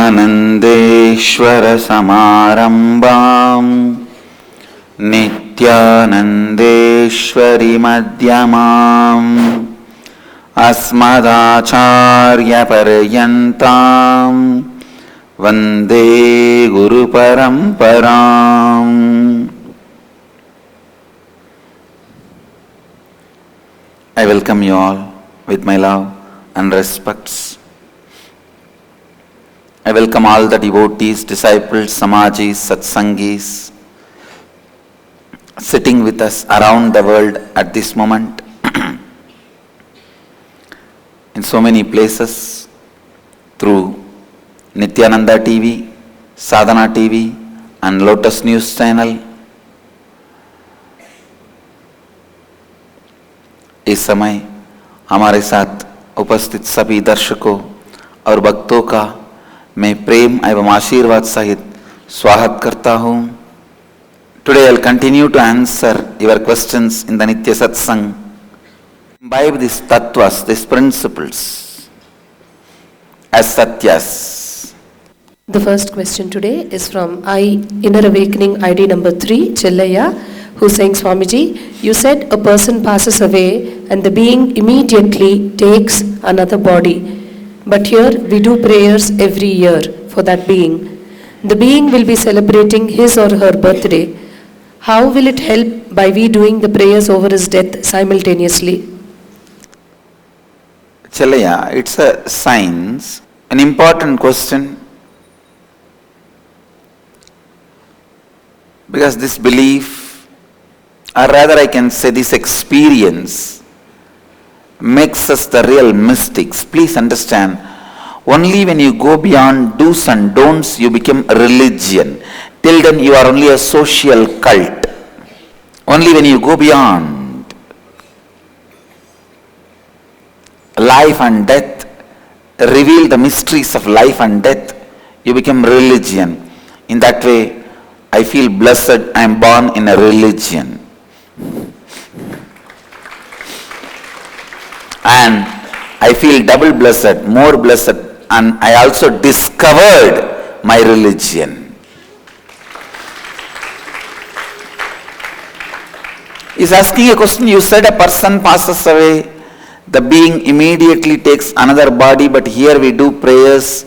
Nityanandeshwara-samarambam Nithyanandeshwari-madhyamam Asmadacharya-paryantam Vande Guru-paramparam. I welcome you all with my love and respects. I welcome all the devotees, disciples, samajis, satsangis sitting with us around the world at this moment in so many places through Nithyananda TV, Sadhana TV and Lotus News Channel. इस समय हमारे साथ उपस्थित सभी दर्शकों और भक्तों का मैं प्रेम एवं आशीर्वाद सहित स्वागत करता हूँ. Today I will continue to answer your questions in the Nithya Satsang. Imbibe these tattvas, these principles as sathyas. The first question today is from Inner Awakening ID number 3, Chellaya, who saying, Swamiji, you said a person passes away and the being immediately takes another body. But here we do prayers every year for that being. The being will be celebrating his or her birthday. How will it help by we doing the prayers over his death simultaneously? Chalaya, it's a science, an important question, because this belief, or rather I can say this experience, makes us the real mystics. Please understand, only when you go beyond do's and don'ts, you become a religion. Till then, you are only a social cult. Only when you go beyond life and death, reveal the mysteries of life and death, you become religion. In that way, I feel blessed I am born in a religion. And I feel double blessed, more blessed, and I also discovered my religion. He's asking a question. You said a person passes away, the being immediately takes another body, but here we do prayers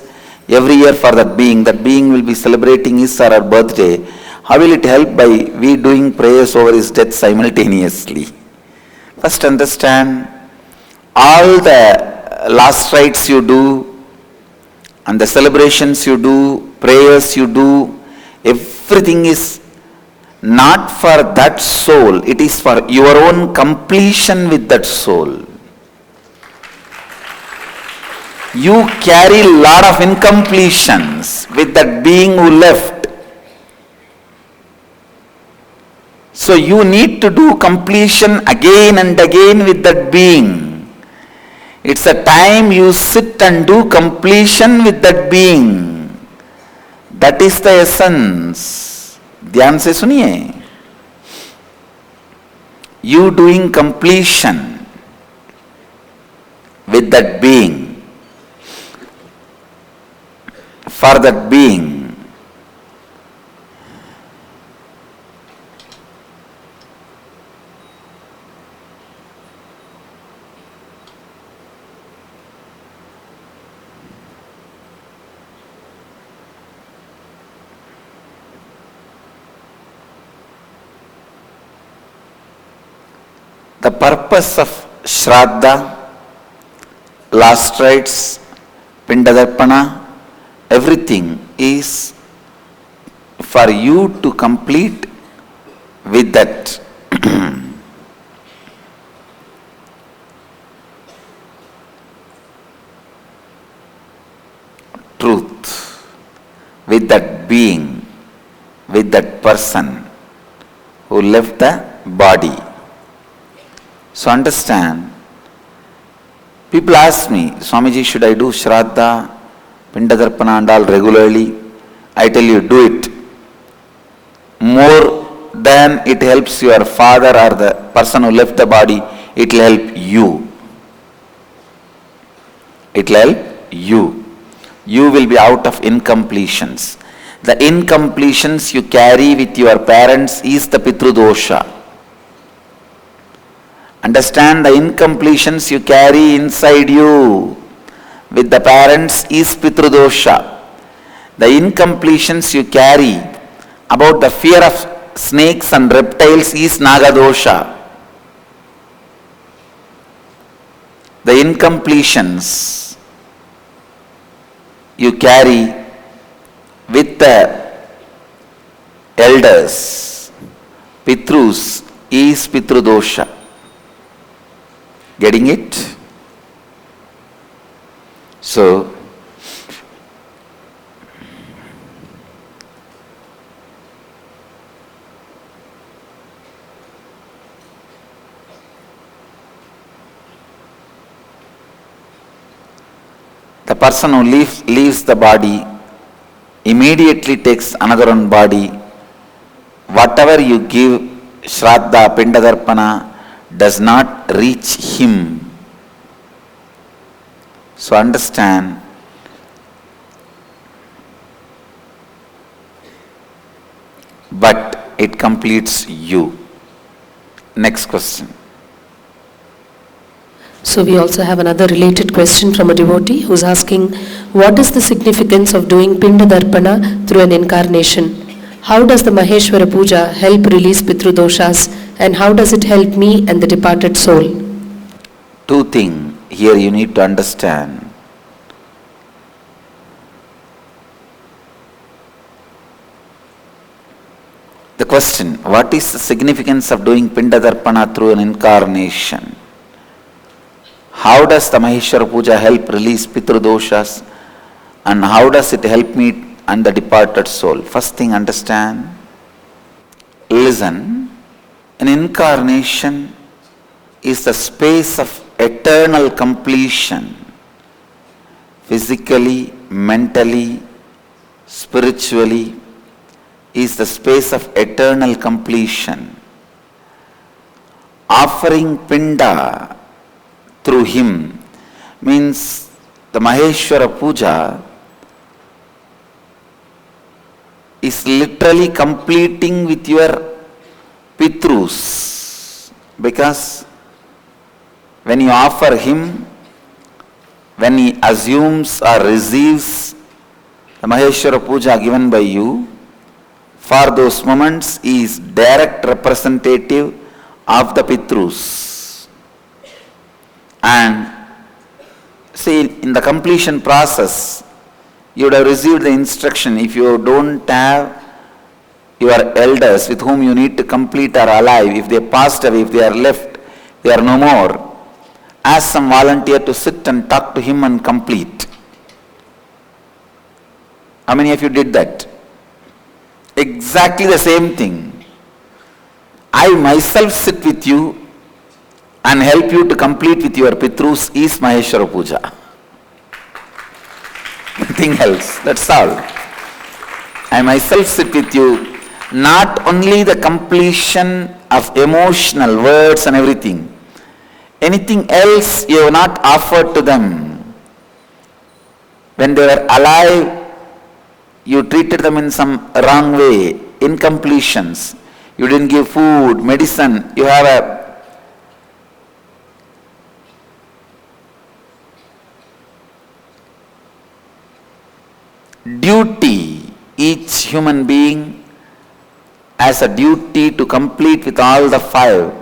every year for that being. That being will be celebrating his or her birthday. How will it help by we doing prayers over his death simultaneously? First understand, all the last rites you do and the celebrations you do, prayers you do, everything is not for that soul, it is for your own completion with that soul. You carry a lot of incompletions with that being who left. So you need to do completion again and again with that being. It's a time you sit and do completion with that being. That is the essence. ध्यान से सुनिए. You doing completion with that being, for that being. The purpose of shraddha, last rites, pindadarpana, everything is for you to complete with that truth, with that being, with that person who left the body. So understand, people ask me, Swamiji, should I do shraddha, pindadarpana and all regularly? I tell you, do it. More than it helps your father or the person who left the body, it will help you. It will help you. you will be out of incompletions. The incompletions you carry with your parents is the Pitru Dosha. Understand, the incompletions you carry inside you with the parents is Pitru Dosha. The incompletions you carry about the fear of snakes and reptiles is Naga Dosha. The incompletions you carry with the elders, Pitrus, is Pitru Dosha. Getting it? So, the person who leaves the body immediately takes another one body. Whatever you give, shraddha, pindadarpana, does not reach him. So understand, but it completes you. Next question. So we also have another related question from a devotee who's asking, what is the significance of doing Pinda Darpana through an incarnation? How does the Maheshwara Puja help release Pitru Doshas, and how does it help me and the departed soul? Two things here you need to understand. The question, what is the significance of doing Pinda Darpana through an incarnation? How does the Maheshwara Puja help release Pitru Doshas, and how does it help me and the departed soul? First thing, understand. Listen, an incarnation is the space of eternal completion, physically, mentally, spiritually, is the space of eternal completion. Offering Pinda through him means the Maheshwara Puja is literally completing with your Pitrus, because when you offer him, when he assumes or receives the Maheshwara Puja given by you, for those moments he is direct representative of the Pitrus. And see, in the completion process, you would have received the instruction, if you don't have your elders with whom you need to complete are alive, if they passed away, if they are left, they are no more, ask some volunteer to sit and talk to him and complete. How many of you did that? Exactly the same thing. I myself sit with you and help you to complete with your Pitrus is Maheshwara Puja. Nothing else. That's all. I myself sit with you. Not only the completion of emotional words and everything. Anything else you have not offered to them. When they were alive, you treated them in some wrong way, incompletions. You didn't give food, medicine. You have a duty. Each human being has a duty to complete with all the five.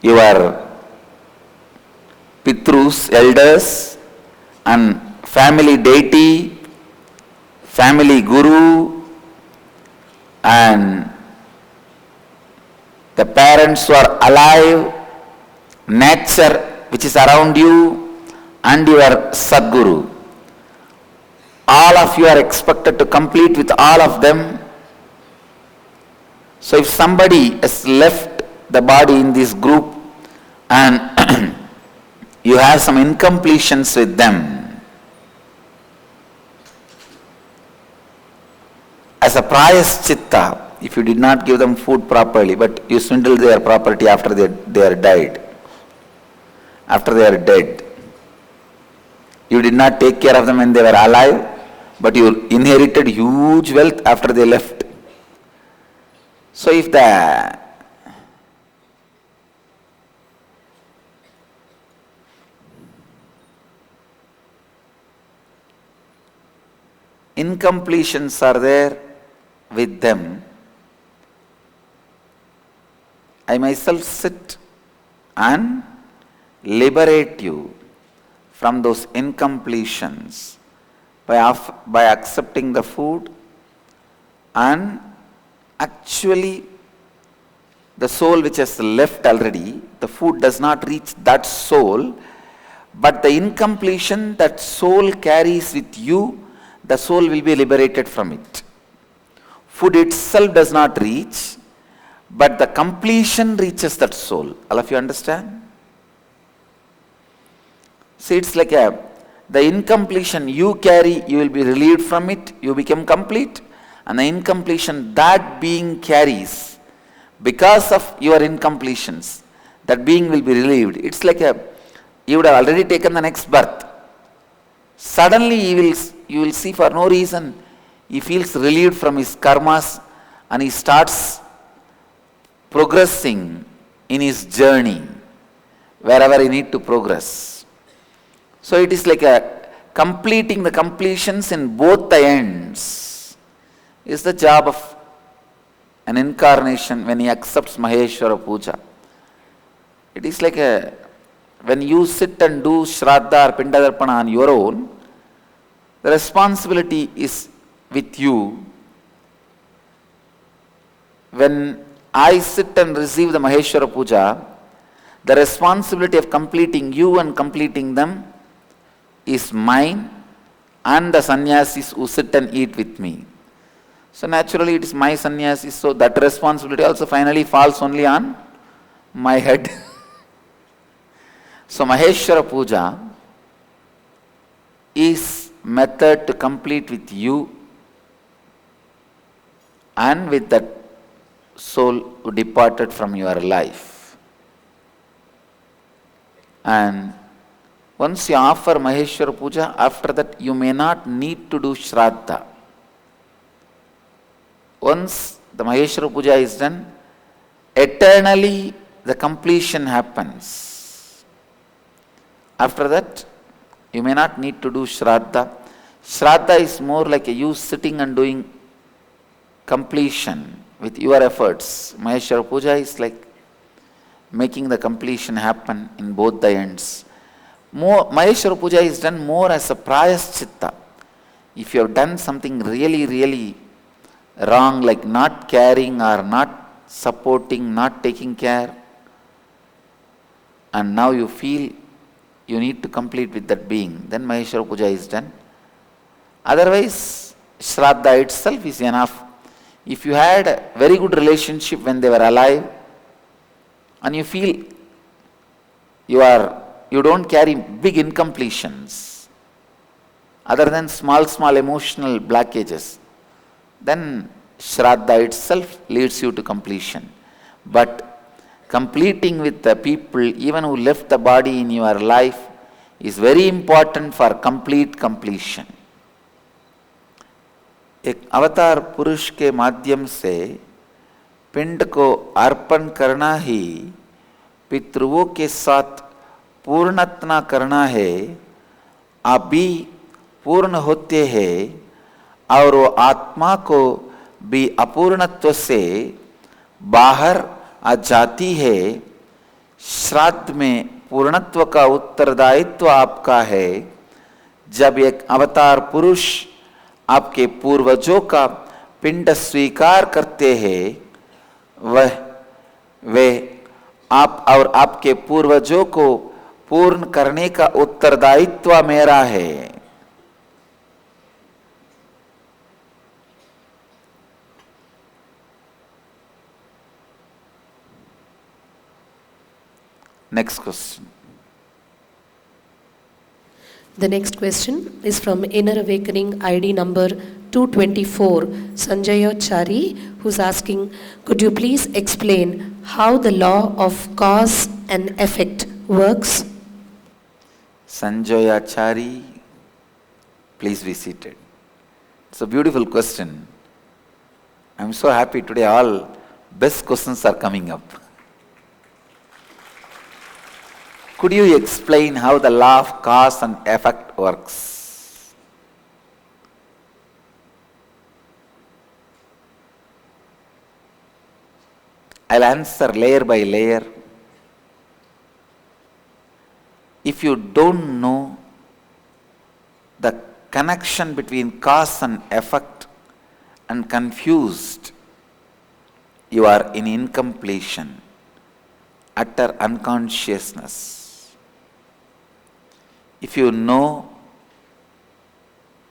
Your Pitrus, elders, and family deity, family guru, and the parents who are alive, nature which is around you, and your Sadguru. All of you are expected to complete with all of them. So if somebody has left the body in this group and you have some incompletions with them, as a prayaschitta, if you did not give them food properly, but you swindled their property after they are died, after they are dead, you did not take care of them when they were alive, but you inherited huge wealth after they left. So if the incompletions are there with them, I myself sit and liberate you from those incompletions by accepting the food, and actually the soul which has left already, the food does not reach that soul, but the incompletion that soul carries with you, the soul will be liberated from it. Food itself does not reach, but the completion reaches that soul. All of you understand? See, it's like the incompletion you carry, you will be relieved from it, you become complete, and the incompletion that being carries, because of your incompletions, that being will be relieved. It's like you would have already taken the next birth. Suddenly you will see for no reason, he feels relieved from his karmas and he starts progressing in his journey wherever he need to progress. So it is like completing the completions in both the ends is the job of an incarnation when he accepts Maheshwara Puja. It is like when you sit and do shraddha or pindadarpana on your own, the responsibility is with you. When I sit and receive the Maheshwara Puja, the responsibility of completing you and completing them is mine and the sannyasis who sit and eat with me. So naturally it is my sannyasis, so that responsibility also finally falls only on my head. So Maheshwara Puja is method to complete with you and with that soul who departed from your life. And once you offer Maheshwara Puja, after that you may not need to do shraddha. Once the Maheshwara Puja is done, eternally the completion happens. After that, you may not need to do shraddha. Shraddha is more like you sitting and doing completion with your efforts. Maheshwara Puja is like making the completion happen in both the ends. Maheshwara Puja is done more as a prayaschitta. If you have done something really, really wrong, like not caring or not supporting, not taking care, and now you feel you need to complete with that being, then Maheshwara Puja is done. Otherwise, shraddha itself is enough. If you had a very good relationship when they were alive, and you feel you don't carry big incompletions, other than small emotional blockages, then shraddha itself leads you to completion. But completing with the people, even who left the body in your life, is very important for complete completion. एक अवतार पुरुष के माध्यम से पिंड को अर्पण करना ही पितृओं के साथ पूर्णत्ना करना है। अभी पूर्ण होते हैं और वो आत्मा को भी अपूर्णत्व से बाहर आ जाती है। श्राद्ध में पूर्णत्व का उत्तरदायित्व आपका है। जब एक अवतार पुरुष आपके पूर्वजों का पिंड स्वीकार करते हैं, वे आप और आपके पूर्वजों को पूर्ण करने का उत्तरदायित्व मेरा है। Next question. The next question is from Inner Awakening ID number 224, Sanjaya Chari, who's asking, could you please explain how the law of cause and effect works? Sanjaya Chari, please be seated. It's a beautiful question. I'm so happy today all best questions are coming up. Could you explain how the law of cause and effect works? I'll answer layer by layer. If you don't know the connection between cause and effect and confused, you are in incompletion, utter unconsciousness. If you know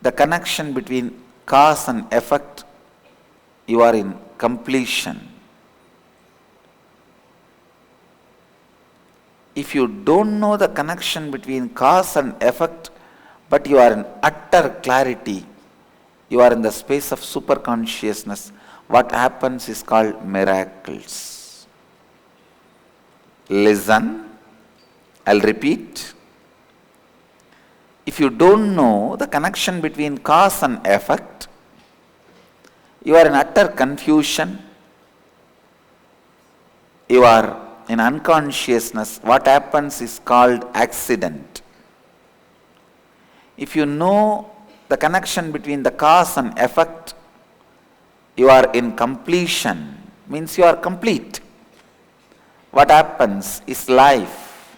the connection between cause and effect, you are in completion. If you don't know the connection between cause and effect, but you are in utter clarity, you are in the space of superconsciousness, what happens is called miracles. Listen, I'll repeat. If you don't know the connection between cause and effect, you are in utter confusion, you are in unconsciousness. What happens is called accident. If you know the connection between the cause and effect, you are in completion, means you are complete. What happens is life.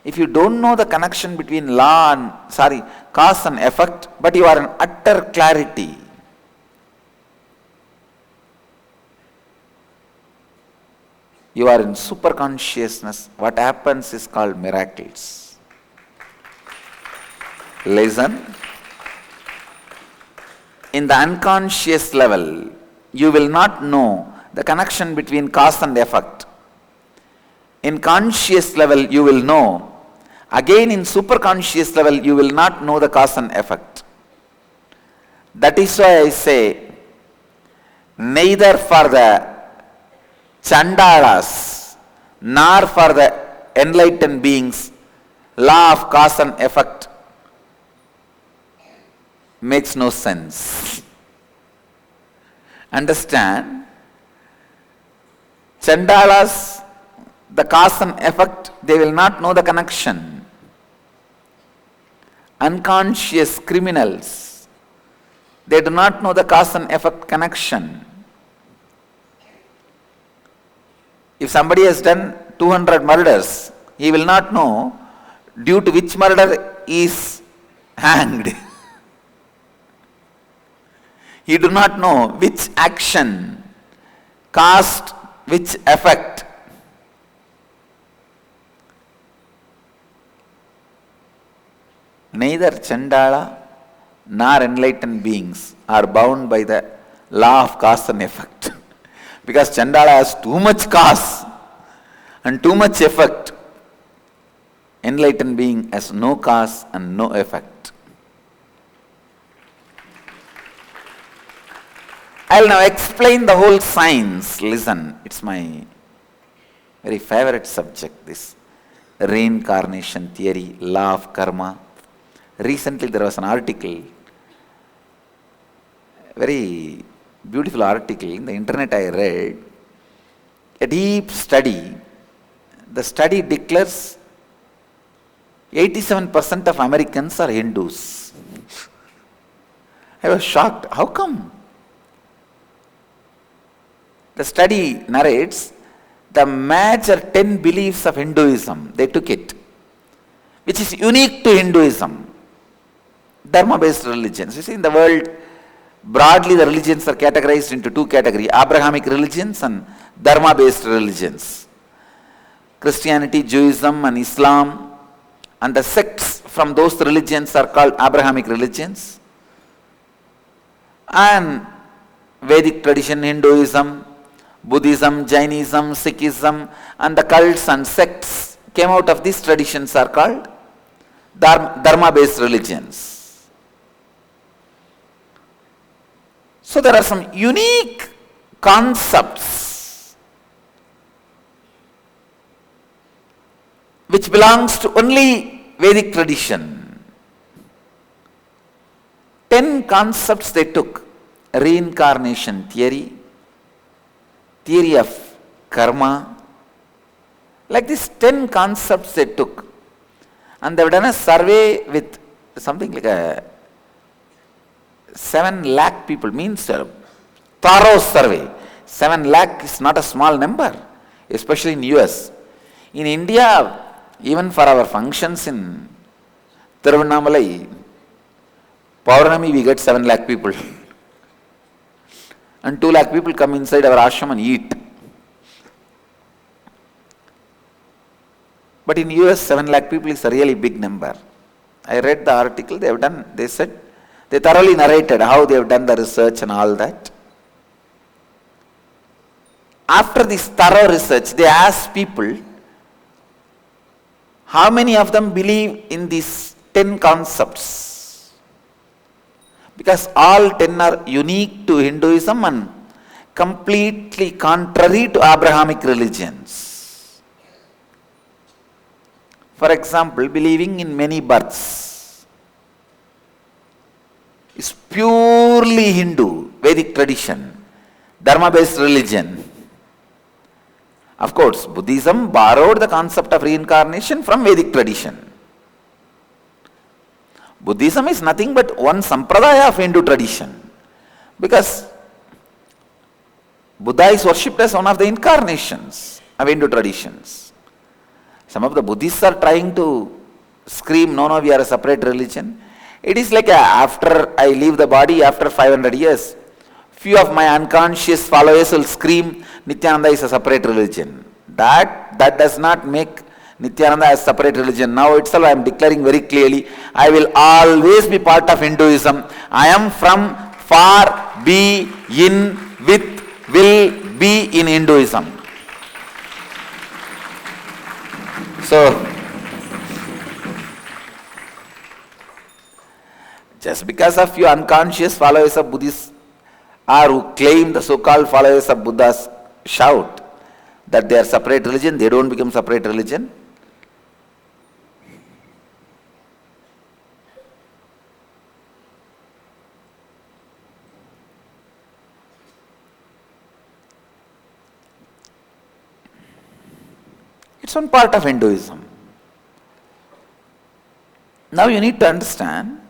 If you don't know the connection between cause and effect, but you are in utter clarity, you are in superconsciousness, what happens is called miracles. Listen. In the unconscious level, you will not know the connection between cause and effect. In conscious level, you will know. Again, in superconscious level, you will not know the cause and effect. That is why I say, neither for the Chandalas nor for the enlightened beings, law of cause and effect makes no sense. Understand? Chandalas, the cause and effect, they will not know the connection. Unconscious criminals, they do not know the cause and effect connection. If somebody has done 200 murders, he will not know due to which murder he is hanged. He do not know which action caused which effect. Neither Chandala nor enlightened beings are bound by the law of cause and effect. Because Chandala has too much cause and too much effect. Enlightened being has no cause and no effect. I will now explain the whole science. Listen, it's my very favorite subject, this reincarnation theory, law of karma. Recently there was an article, very beautiful article in the internet I read, a deep study. The study declares 87% of Americans are Hindus. I was shocked. How come? The study narrates the major 10 beliefs of Hinduism. They took it, which is unique to Hinduism. Dharma-based religions. You see, in the world, broadly the religions are categorized into two categories: Abrahamic religions and Dharma-based religions. Christianity, Judaism and Islam, and the sects from those religions are called Abrahamic religions. And Vedic tradition, Hinduism, Buddhism, Jainism, Sikhism, and the cults and sects came out of these traditions are called Dharma-based religions. So there are some unique concepts which belongs to only Vedic tradition. 10 concepts they took. Reincarnation theory, theory of karma, like these 10 concepts they took. And they've done a survey with something like a 7 lakh people, means a thorough survey. 7 lakh is not a small number, especially in US. In India, even for our functions in Tiruvannamalai, Pauranami, we get 7 lakh people. And 2 lakh people come inside our ashram and eat. But in US, 7 lakh people is a really big number. I read the article they said, they thoroughly narrated how they have done the research and all that. After this thorough research, they asked people, how many of them believe in these 10 concepts? Because all 10 are unique to Hinduism and completely contrary to Abrahamic religions. For example, believing in many births is purely Hindu, Vedic tradition, Dharma-based religion. Of course, Buddhism borrowed the concept of reincarnation from Vedic tradition. Buddhism is nothing but one sampradaya of Hindu tradition, because Buddha is worshipped as one of the incarnations of Hindu traditions. Some of the Buddhists are trying to scream, no, we are a separate religion. It is like after I leave the body, after 500 years, few of my unconscious followers will scream, Nithyananda is a separate religion. That does not make Nithyananda as separate religion. Now itself I am declaring very clearly, I will always be part of Hinduism. I am from, for, be, in, with, will be in Hinduism. So, just because of few unconscious followers of Buddhists or who claim the so-called followers of Buddha's shout that they are separate religion, they don't become separate religion. It's one part of Hinduism. Now you need to understand,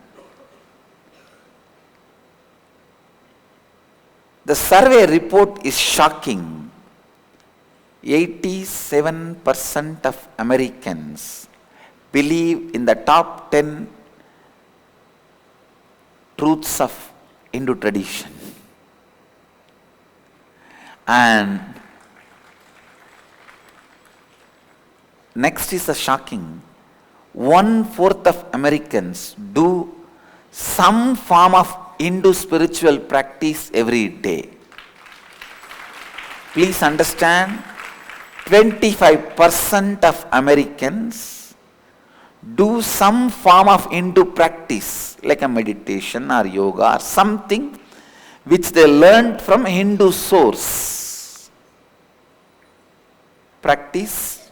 the survey report is shocking. 87% of Americans believe in the top 10 truths of Hindu tradition. And next is the shocking. 1/4 of Americans do some form of Hindu spiritual practice every day. Please understand, 25% of Americans do some form of Hindu practice, like a meditation or yoga or something which they learned from Hindu source. Practice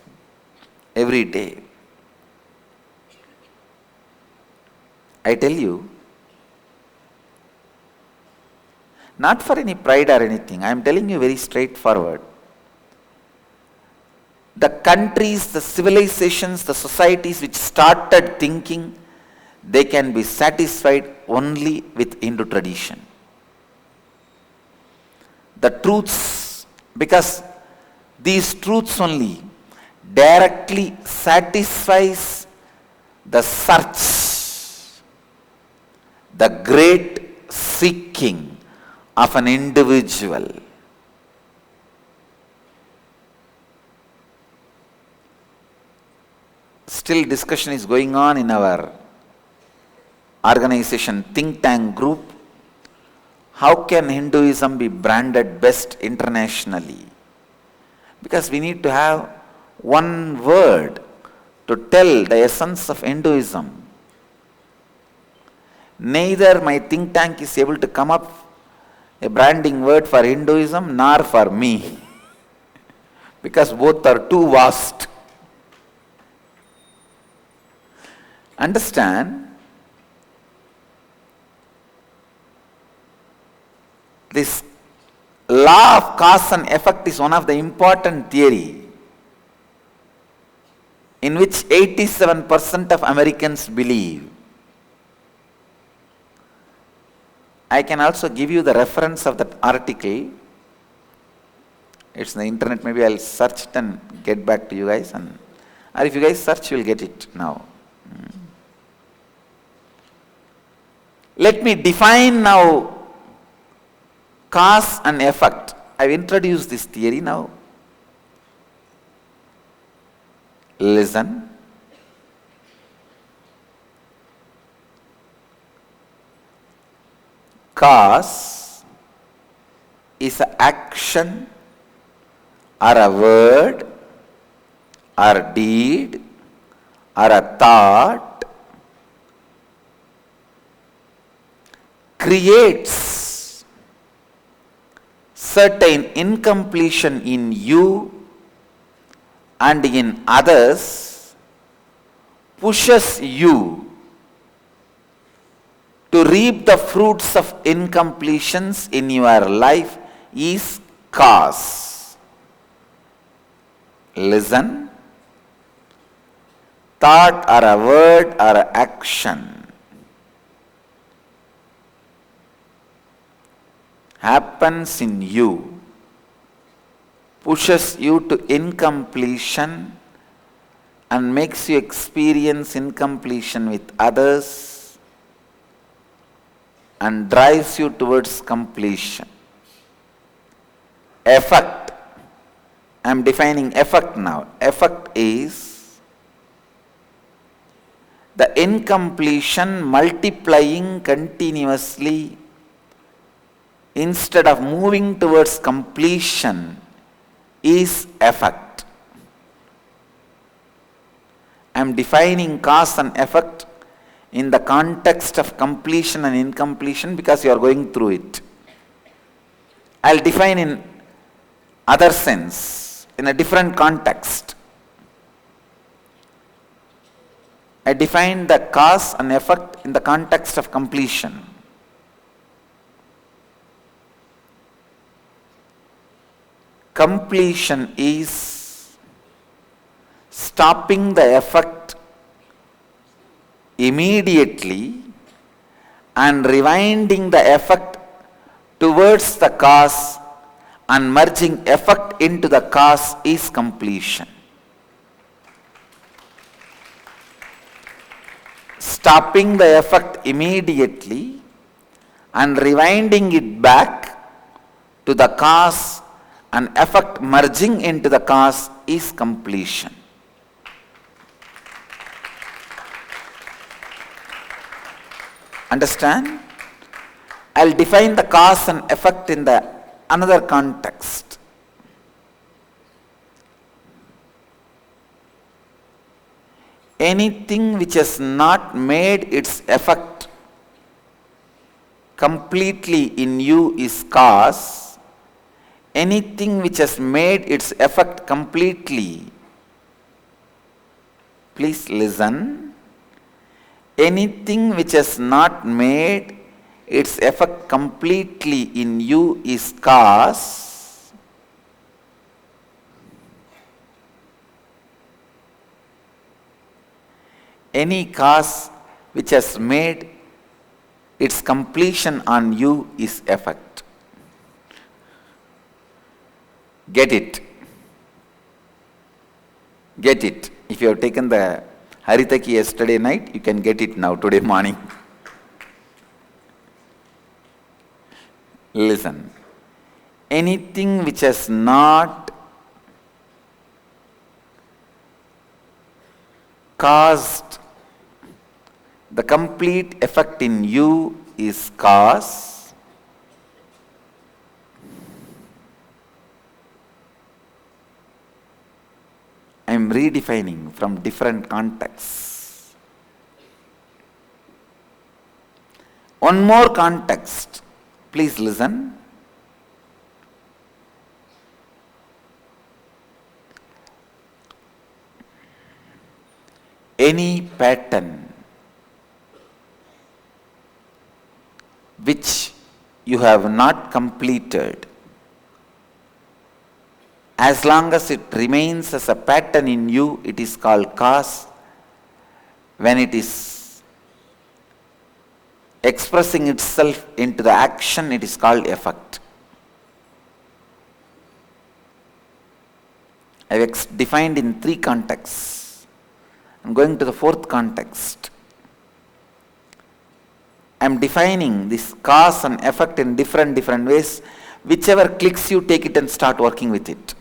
every day. I tell you, not for any pride or anything, I am telling you very straightforward. The countries, the civilizations, the societies which started thinking they can be satisfied only with Hindu tradition. The truths, because these truths only directly satisfies the search, the great seeking of an individual. Still discussion is going on in our organization think tank group. How can Hinduism be branded best internationally? Because we need to have one word to tell the essence of Hinduism. Neither my think tank is able to come up a branding word for Hinduism nor for me, because both are too vast. Understand, This law of cause and effect is one of the important theory in which 87% of Americans believe. I can also give you the reference of that article. It's on the internet, maybe I'll search it and get back to you guys, or if you guys search, you'll get it now. Let me define now cause and effect. I've introduced this theory now. Listen. Cause is an action or a word or a deed or a thought creates certain incompletion in you and in others, pushes you to reap the fruits of incompletions in your life is cause. Listen. Thought or a word or an action happens in you, pushes you to incompletion and makes you experience incompletion with others and drives you towards completion. Effect. I am defining effect now. Effect is the incompletion multiplying continuously instead of moving towards completion is effect. I am defining cause and effect in the context of completion and incompletion because you are going through it. I will define in other sense, in a different context. I define the cause and effect in the context of completion. Completion is stopping the effect immediately and rewinding the effect towards the cause and merging effect into the cause is completion. Stopping the effect immediately and rewinding it back to the cause and effect merging into the cause is completion. Understand? I'll define the cause and effect in the another context. Anything which has not made its effect completely in you is cause. Anything which has made its effect completely, please listen, anything which has not made its effect completely in you is cause. Any cause which has made its completion on you is effect. Get it. Get it. If you have taken the Haritaki yesterday night, you can get it now, today morning. Listen. Anything which has not caused the complete effect in you is cause. I am redefining from different contexts. One more context. Please listen. Any pattern which you have not completed. As long as it remains as a pattern in you, it is called cause. When it is expressing itself into the action, it is called effect. I have defined in 3 contexts. I am going to the 4th context. I am defining this cause and effect in different ways. Whichever clicks you, take it and start working with it.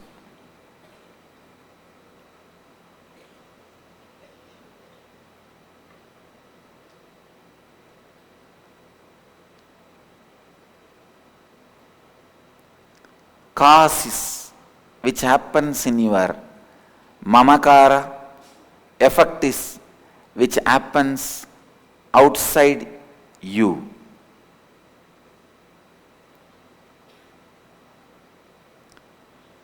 Cause is which happens in your mamakara, effect is which happens outside you.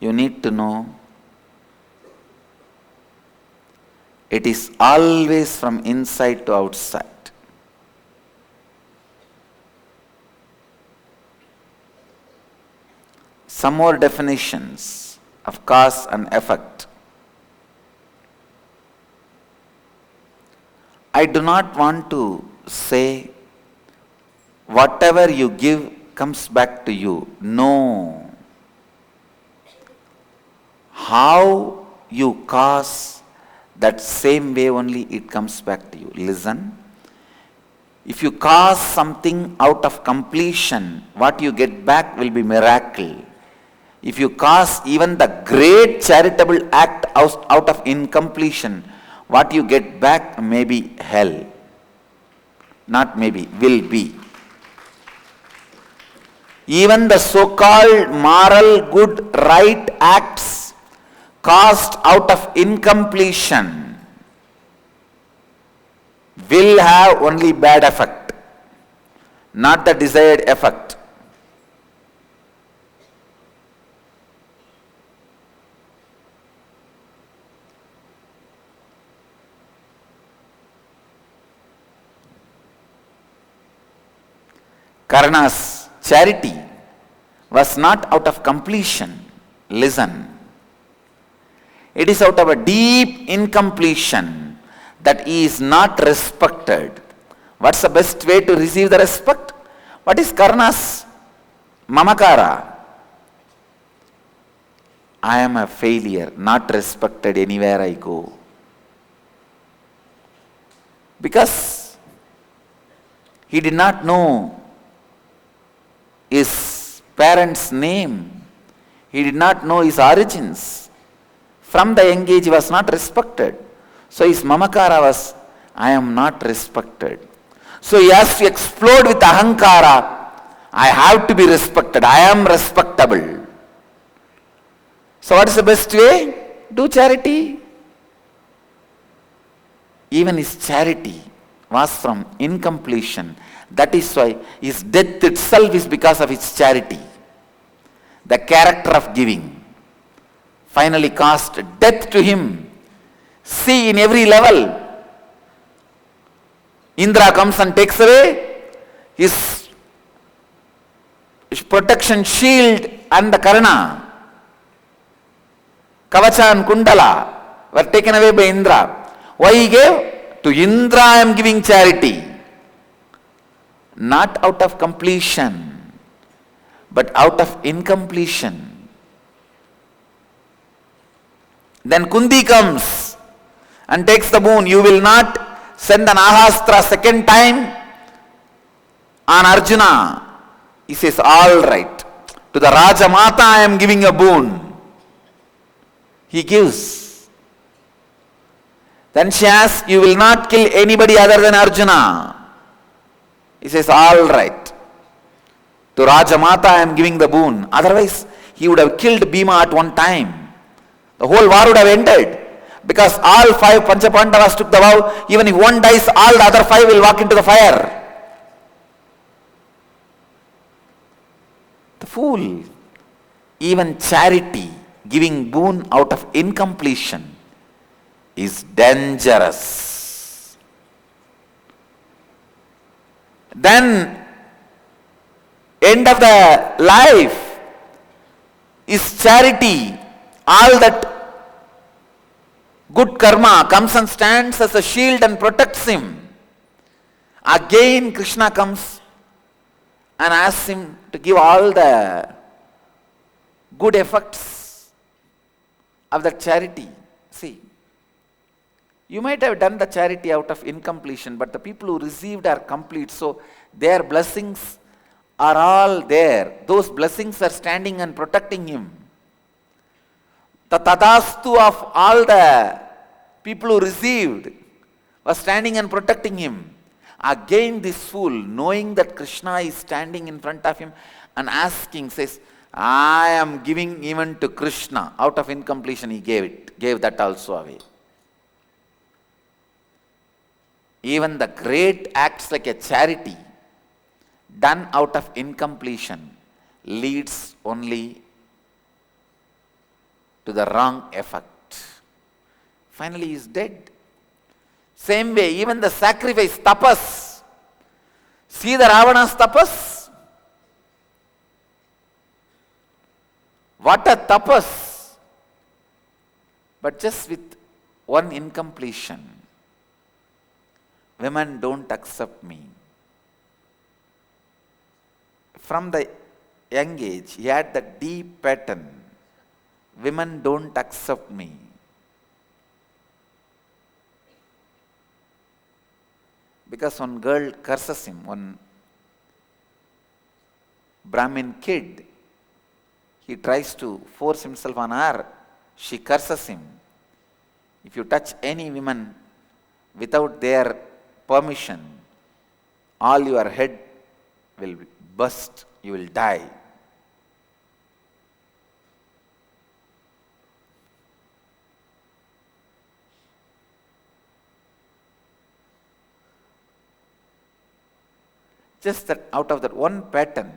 You need to know it is always from inside to outside. Some more definitions of cause and effect. I do not want to say whatever you give comes back to you. No. How you cause, that same way only it comes back to you. Listen. If you cause something out of completion, what you get back will be miracle. If you cause even the great charitable act out of incompletion, what you get back may be hell. Not maybe, will be. Even the so-called moral, good, right acts caused out of incompletion will have only bad effect, not the desired effect. Karna's charity was not out of completion. Listen. It is out of a deep incompletion that he is not respected. What's the best way to receive the respect? What is Karna's mamakara? I am a failure, not respected anywhere I go. Because he did not know his parents' name. He did not know his origins. From the young age he was not respected. So his mamakara was, I am not respected. So he has to explode with ahankara. I have to be respected. I am respectable. So what is the best way? Do charity. Even his charity was from incompletion. That is why his death itself is because of his charity. The character of giving finally caused death to him. See, in every level, Indra comes and takes away his protection shield and the Karna. Kavacha and Kundala were taken away by Indra. Why he gave? To Indra I am giving charity. Not out of completion, but out of incompletion. Then Kundi comes and takes the boon. You will not send an ahastra second time on Arjuna. He says, all right. To the Rajamata I am giving a boon. He gives. Then she asks, you will not kill anybody other than Arjuna. He says, all right. To Rajamata I am giving the boon. Otherwise, he would have killed Bhima at one time. The whole war would have ended. Because all 5 Panchapandavas took the vow, even if one dies, all the other 5 will walk into the fire. The fool. Even charity, giving boon out of incompletion, is dangerous. Then end of the life is charity. All that good karma comes and stands as a shield and protects him. Again Krishna comes and asks him to give all the good effects of that charity. See, you might have done the charity out of incompletion, but the people who received are complete, so their blessings are all there. Those blessings are standing and protecting him. The tadastu of all the people who received was standing and protecting him. Again this fool, knowing that Krishna is standing in front of him and asking, says, I am giving even to Krishna. Out of incompletion he gave that also away. Even the great acts like a charity done out of incompletion leads only to the wrong effect. Finally he is dead. Same way, even the sacrifice, tapas. See the Ravana's tapas? What a tapas! But just with one incompletion. Women don't accept me. From the young age, he had the deep pattern. Women don't accept me. Because one girl curses him, one Brahmin kid, he tries to force himself on her, she curses him. If you touch any woman without their permission, all your head will burst, you will die. Just that out of that one pattern,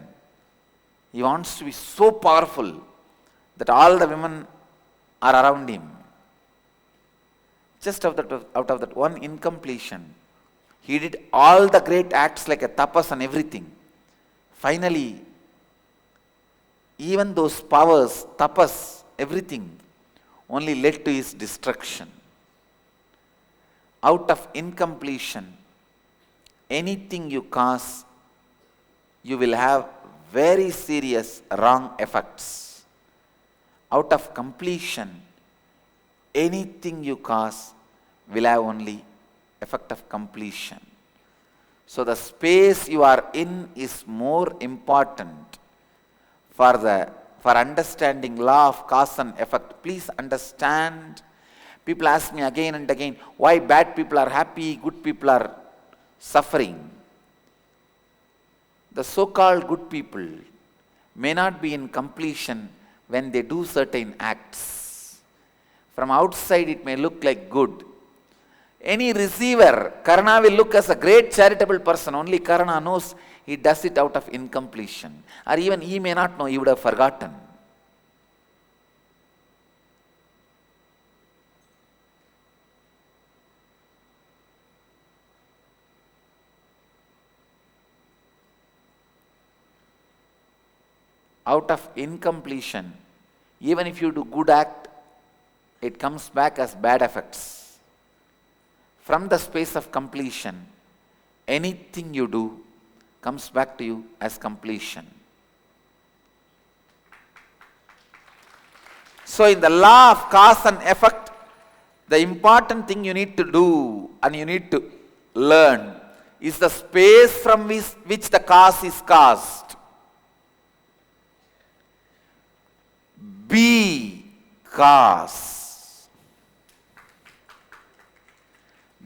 he wants to be so powerful that all the women are around him. Just out of that one incompletion, he did all the great acts like a tapas and everything. Finally, even those powers, tapas, everything, only led to his destruction. Out of incompletion, anything you cause, you will have very serious wrong effects. Out of completion, anything you cause will have only effect of completion. So the space you are in is more important for understanding law of cause and effect. Please understand. People ask me again and again, why bad people are happy, good people are suffering. The so-called good people may not be in completion when they do certain acts. From outside it may look like good. Any receiver, Karna will look as a great charitable person. Only Karna knows he does it out of incompletion. Or even he may not know, he would have forgotten. Out of incompletion, even if you do good act, it comes back as bad effects. From the space of completion, anything you do comes back to you as completion. So in the law of cause and effect, the important thing you need to do and you need to learn is the space from which the cause is caused.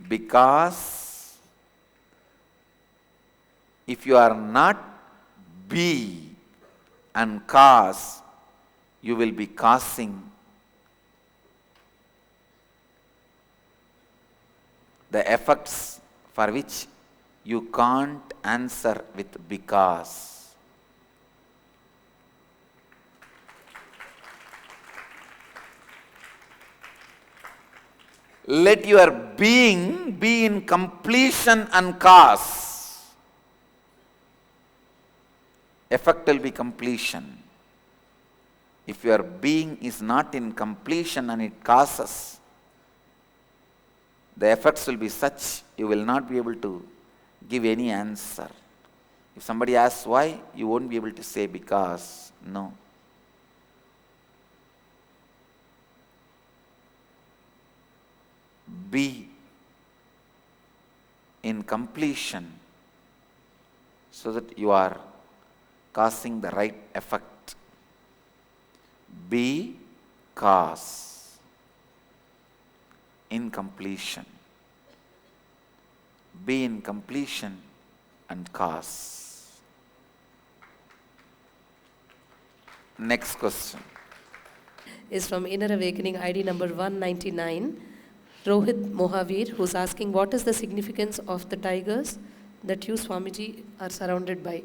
Because if you are not be and cause, you will be causing the effects for which you can't answer with because. Let your being be in completion and cause. effect will be completion. If your being is not in completion and it causes, the effects will be such you will not be able to give any answer. If somebody asks why, you won't be able to say because. No. Be in completion so that you are causing the right effect. Be cause in completion. Be in completion and cause. Next question is from Inner Awakening ID number 199. Rohit Mohavir, who's asking, what is the significance of the tigers that you, Swamiji, are surrounded by?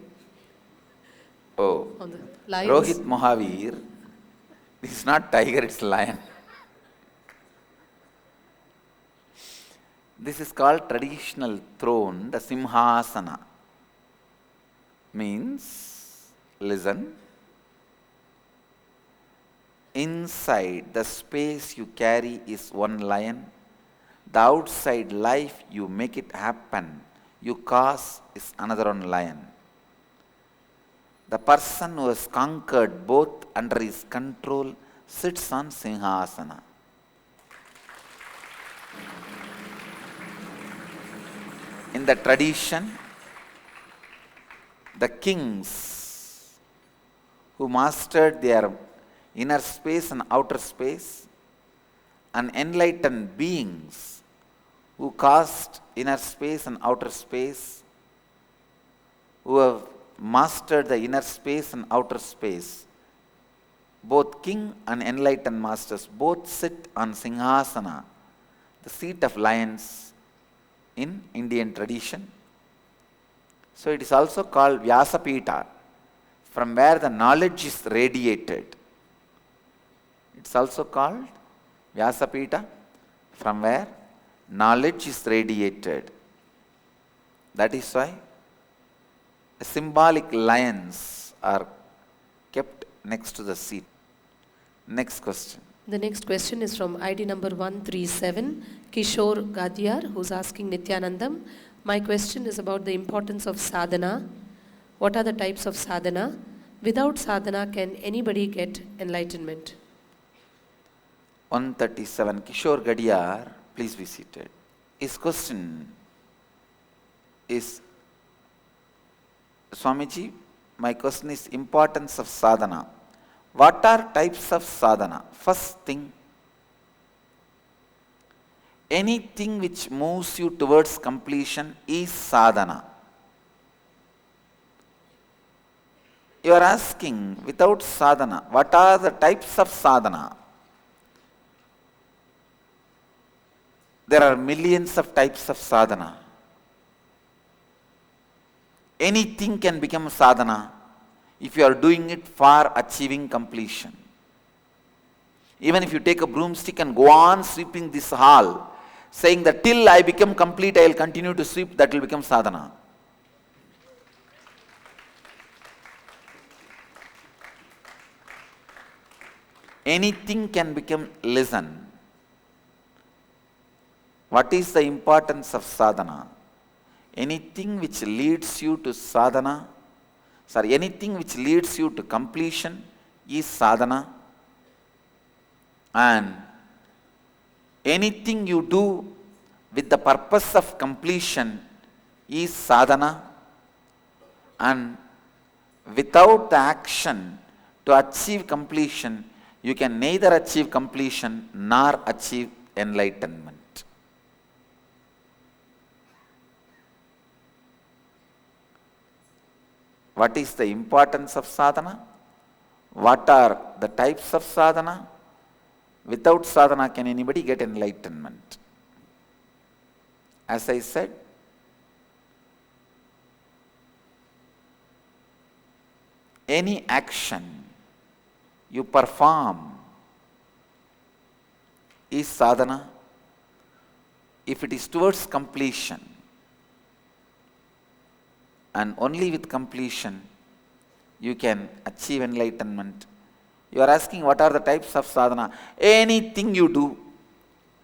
Oh, On the lions. Rohit Mohavir, this is not tiger, it's lion. This is called traditional throne, the simhasana. Means, listen, inside the space you carry is one lion. The outside life you make it happen, you cause is another one lion. The person who has conquered both under his control sits on Sinhasana. In the tradition, the kings who mastered their inner space and outer space, and enlightened beings who caused inner space and outer space, who have mastered the inner space and outer space, both king and enlightened masters, both sit on Singhasana, the seat of lions in Indian tradition. So it is also called Vyasapita, from where the knowledge is radiated. It's also called Vyasapita, from where knowledge is radiated. That is why symbolic lions are kept next to the seat. Next question. The next question is from ID number 137, Kishore Gadiyar, who's asking Nithyanandam, my question is about the importance of sadhana. What are the types of sadhana? Without sadhana, can anybody get enlightenment? 137, Kishore Gadiyar, please be seated. His question is, Swamiji, my question is importance of sadhana. What are types of sadhana? First thing, anything which moves you towards completion is sadhana. You are asking, without sadhana, what are the types of sadhana? There are millions of types of sadhana. Anything can become sadhana if you are doing it for achieving completion. Even if you take a broomstick and go on sweeping this hall, saying that till I become complete, I will continue to sweep, that will become sadhana. Anything can become, listen. What is the importance of sadhana? Anything which leads you to sadhana, anything which leads you to completion is sadhana, and anything you do with the purpose of completion is sadhana, and without the action to achieve completion, you can neither achieve completion nor achieve enlightenment. What is the importance of sadhana? What are the types of sadhana? Without sadhana, can anybody get enlightenment? As I said, any action you perform is sadhana if it is towards completion. And only with completion you can achieve enlightenment. You are asking what are the types of sadhana. Anything you do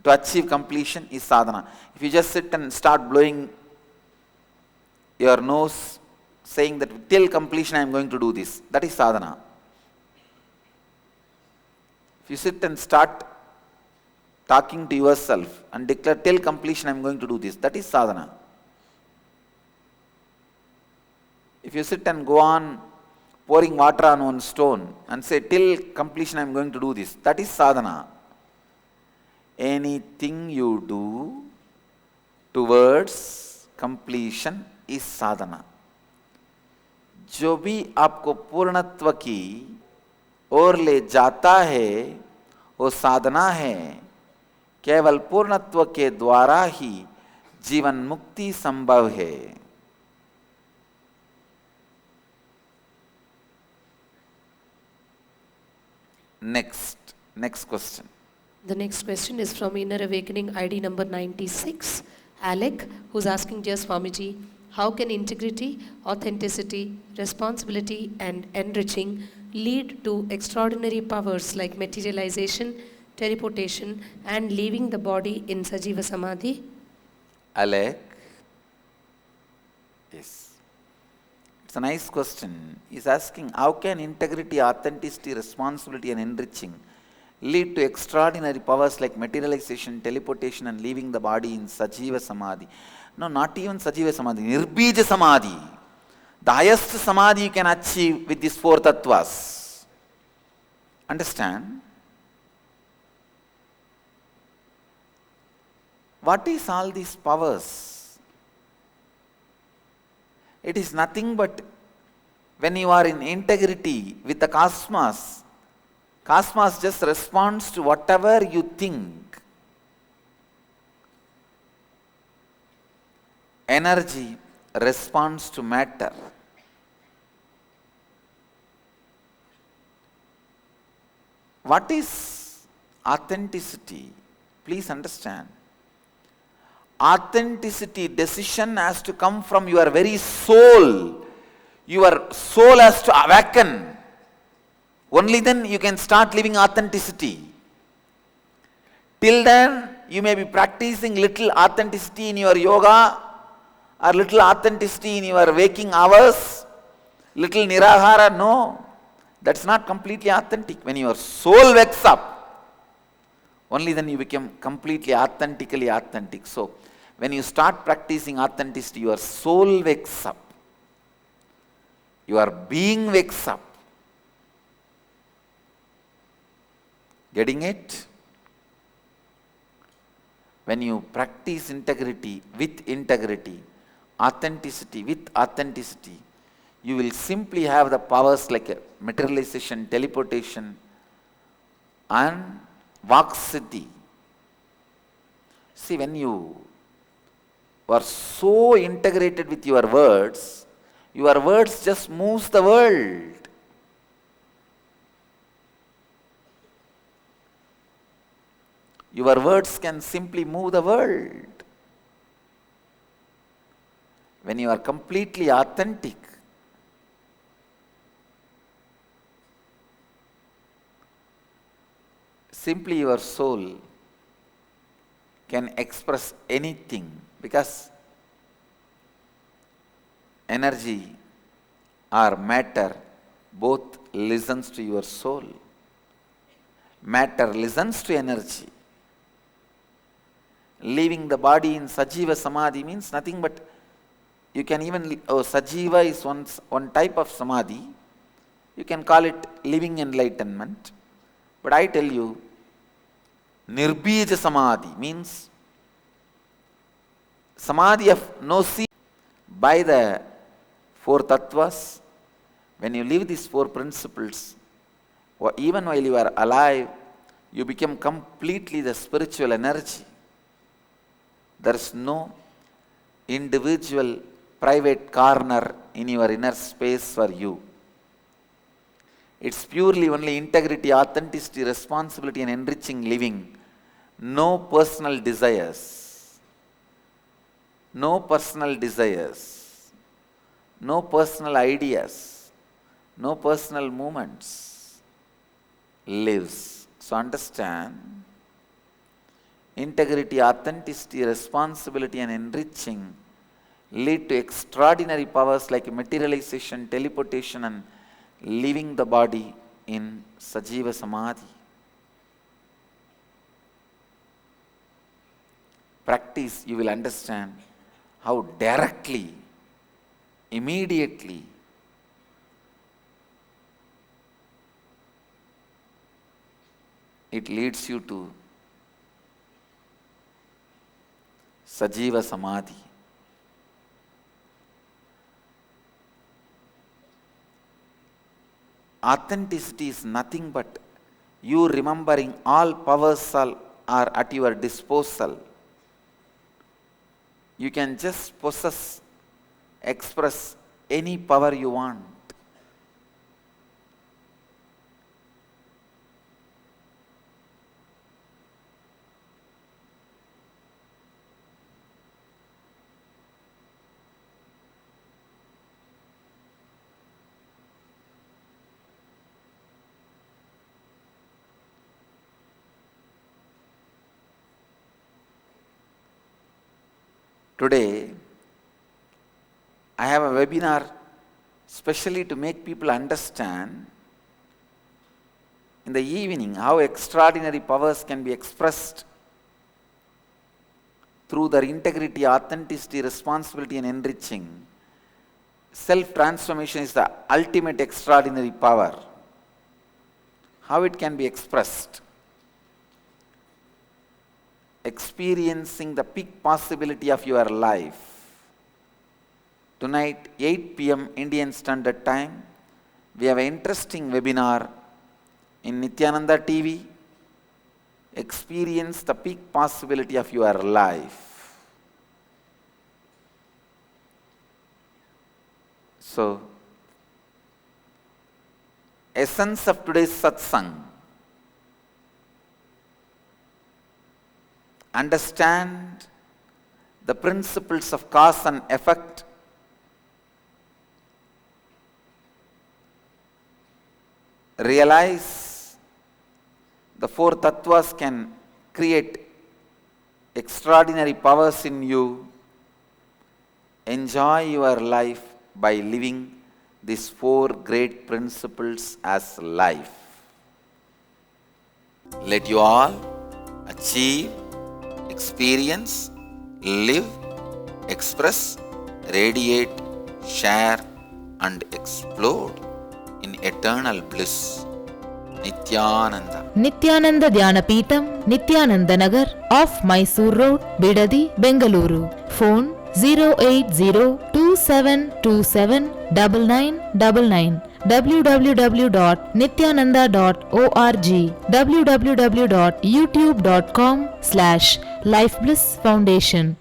to achieve completion is sadhana. If you just sit and start blowing your nose, saying that till completion I am going to do this, that is sadhana. If you sit and start talking to yourself and declare till completion I am going to do this, that is sadhana. If you sit and go on pouring water on one stone and say till completion I am going to do this, that is sadhana. Anything you do towards completion is sadhana. जो भी आपको पूर्णत्व की ओर ले जाता है वो साधना है. केवल पूर्णत्व के द्वारा ही जीवन मुक्ति संभव है. Next question. The next question is from Inner Awakening ID number 96, Alec, who's asking, Dear Swamiji, how can integrity, authenticity, responsibility and enriching lead to extraordinary powers like materialization, teleportation and leaving the body in Sajiva Samadhi? Alec? Yes. It's a nice question. He's asking, how can integrity, authenticity, responsibility and enriching lead to extraordinary powers like materialization, teleportation and leaving the body in Sajiva Samadhi? No, not even Sajiva Samadhi, Nirbija Samadhi. The highest Samadhi you can achieve with these four tattvas. Understand? What is all these powers? It is nothing but when you are in integrity with the cosmos, cosmos just responds to whatever you think. Energy responds to matter. What is authenticity? Please understand. Authenticity decision has to come from your very soul. Your soul has to awaken. Only then you can start living authenticity. Till then, you may be practicing little authenticity in your yoga or little authenticity in your waking hours, little nirahara. No, that's not completely authentic. When your soul wakes up, only then you become completely authentically authentic. So, when you start practicing authenticity, your soul wakes up. Your being wakes up. Getting it? When you practice integrity with integrity, authenticity with authenticity, you will simply have the powers like materialization, teleportation and vaksiddhi. See, when you are so integrated with your words just moves the world. Your words can simply move the world. When you are completely authentic, simply your soul can express anything, because energy or matter both listens to your soul. Matter listens to energy. Leaving the body in Sajiva Samadhi means nothing but you can even, Sajiva is one type of Samadhi. You can call it living enlightenment. But I tell you, Nirbija Samadhi means Samadhi of no seed. By the four tattvas, when you live these four principles, or even while you are alive, you become completely the spiritual energy. There is no individual private corner in your inner space for you. It's purely only integrity, authenticity, responsibility and enriching living. No personal desires. No personal desires. No personal ideas. no personal movements, lives. So understand, integrity, authenticity, responsibility and enriching lead to extraordinary powers like materialization, teleportation and leaving the body in Sajiva Samadhi. Practice, you will understand how directly, immediately it leads you to Sajiva Samadhi. Authenticity is nothing but you remembering all powers are at your disposal. You can just possess, express any power you want. Today, I have a webinar specially to make people understand in the evening how extraordinary powers can be expressed through their integrity, authenticity, responsibility and enriching. Self-transformation is the ultimate extraordinary power. How it can be expressed? Experiencing the peak possibility of your life. Tonight, 8 p.m. Indian Standard Time, we have an interesting webinar in Nithyananda TV. Experience the peak possibility of your life. So, essence of today's satsang. Understand the principles of cause and effect. Realize the 4 tattvas can create extraordinary powers in you. Enjoy your life by living these 4 great principles as life. Let you all achieve, experience, live, express, radiate, share and explode in eternal bliss. Nithyananda. Nithyananda Dhyanapitham, Nithyananda Nagar, off Mysore Road, Bidadi, Bengaluru. Phone 08027279999. www.nithyananda.org. www.youtube.com/Life Bliss Foundation.